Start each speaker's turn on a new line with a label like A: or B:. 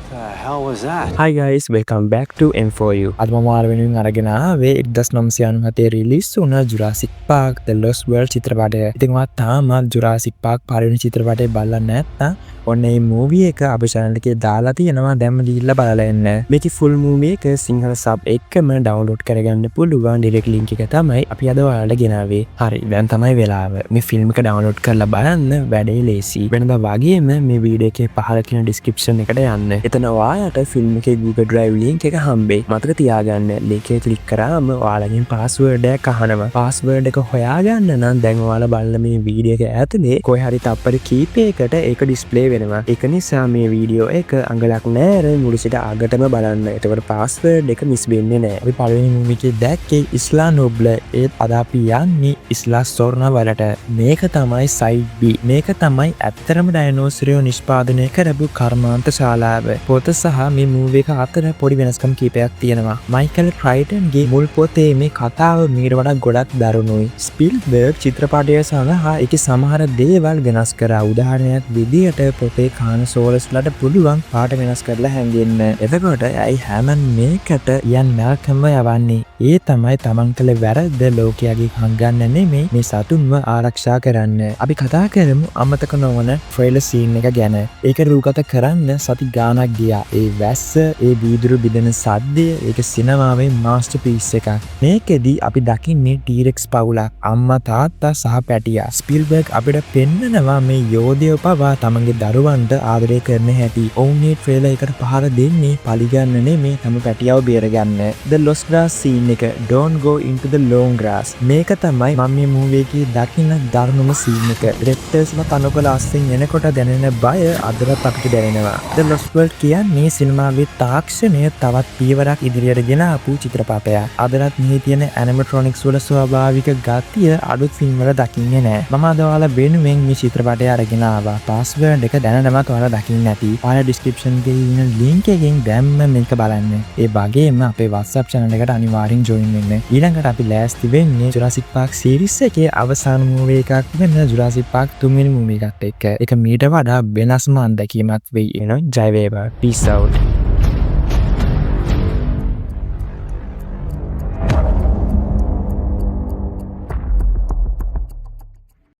A: The hell was that?
B: Hi guys, welcome back to M4U. අද මම ඔයාලා වෙනුවෙන් අරගෙන ආවේ 1997 රිලීස් වුණ Jurassic Park The Lost World චිත්‍රපටය. ඉතින් ඔයා තාමත් Jurassic Park පළවෙනි චිත්‍රපටය බලලා නැත්නම් ඔන්න මේ මූවි එක අපේ channel එකේ දාලා තියෙනවා. දැන්ම ගිහිල්ලා බලලා එන්න. මේකේ full movie එක සිංහල sub එකම download කරගන්න පුළුවන් direct link එක තමයි අපි අද ඔයාලට ගෙනාවේ. හරි, දැන් තමයි වෙලාව. මේ film එක download කරලා බලන්න වැඩේ ලේසි. වෙනදා වගේම මේ වීඩියෝ එකේ පහළ තියෙන description එකට යන්න. එතන ඔයාලට film එකේ Google Drive link එක හම්බෙයි. මතක තියාගන්න link එක click කරාම ඔයාලගෙන් password එකක් අහනවා. password එක හොයාගන්න නම් දැන් ඔයාලා බලන මේ වීඩියෝ එක ඇතුලේ කොහේ හරි තප්පර කීපයකට ඒක display වෙනවා. ඒක නිසා මේ වීඩියෝ එක අඟලක් නෑර මුළු සිට අගටම බලන්න. එතකොට password එක මිස් වෙන්නේ නෑ. අපි පළවෙනි මූවි එකේ දැක්කේ ඉස්ලා නොබ්ල. ඒත් අද අපි යන්නේ ඉස්ලා සොර්න වලට. මේක තමයි side B. මේක තමයි ඇත්තරම ඩයනෝසරයෝ නිෂ්පාදනය කරපු කර්මාන්ත ශාලාව. පොත සහ මේ මූවි එක අතර පොඩි වෙනස්කම් කීපයක් තියෙනවා. මයිකල් ක්‍රයිටන්ගේ මුල් පොතේ මේ කතාව මීට වඩා ගොඩක් දරුණුයි. ස්පිල්බර්ග් චිත්‍රපටය සඳහා ඒකේ සමහර දේවල් වෙනස් කරා. උදාහරණයක් විදිහට පොතේ කානසෝලස්ලට පුළුවන් පාට වෙනස් කරලා හැංගෙන්න. එතකොට ඇයි හැමන් මේකට යන් මැල්කම්ව යවන්නේ? ඒ තමයි තමන් කළ වැරද්ද ලෝකයාගේ හංගන්න නෙමෙයි මේ සතුන්ව ආරක්ෂා කරන්න. අපි කතා කරමු අමතක නොවන ට්‍රේලර් සීන් එක ගැන. ඒක රූගත කරන්න සති ගානක් ගියා. ඒ වැස්ස, ඒ වීදුරු බිඳෙන සද්දය, ඒක සිනමාවේ මාස්ටර්පීස් එකක්. මේකෙදි අපි දකින්නේ ටීරෙක්ස් පවුලක්, අම්මා තාත්තා සහ පැටියා. ස්පිල්බර්ග් අපිට පෙන්නනවා මේ යෝධයෝ පවා තමන්ගේ දරුවන්ට ආදරය කරන හැටි. ඔවුන් මේ ට්‍රේලර් එකට පහර දෙන්නේ පලිගන්න නෙමේ තම පැටියව බේරගන්න. The Lost Grass scene එක, Don't go into the long grass. මේක තමයි මම මේ මූවි එකේ දකින්න දරුණුම scene එක. රෙප්ටර්ස්ම තනකොළ අස්සෙන් එනකොට දැනෙන බය අදටත් අපිට දැනෙනවා. The Lost World කියන්නේ සිනමාවේ තාක්ෂණය තවත් පියවරක් ඉදිරියට ගෙන ආපු චිත්‍රපටයක්. අදටත් මෙහි තියෙන animatronics වල ස්වාභාවික ගතිය අලුත් ෆිල්ම් වල දකින්නේ නැහැ. මම අද ඔයාලා වෙනුවෙන් මේ චිත්‍රපටය අරගෙන ආවා. password එක දැනටමත් ඔයාලා දකින්න ඇති. ඔයාලා description එකේ ඉන්න link එකෙන් දැම්ම මේක බලන්න. ඒ වගේම අපේ WhatsApp channel එකට අනිවාර්යෙන් join වෙන්න. ඊළඟට අපි ලෑස්ති වෙන්නේ Jurassic Park series එකේ අවසාන movie එකක් වෙන Jurassic Park 3 වෙනි movie එකත් එක්ක. ඒක මීට වඩා වෙනස්ම අත්දැකීමක් වෙයි. එනවා ජය වේවා. Peace out.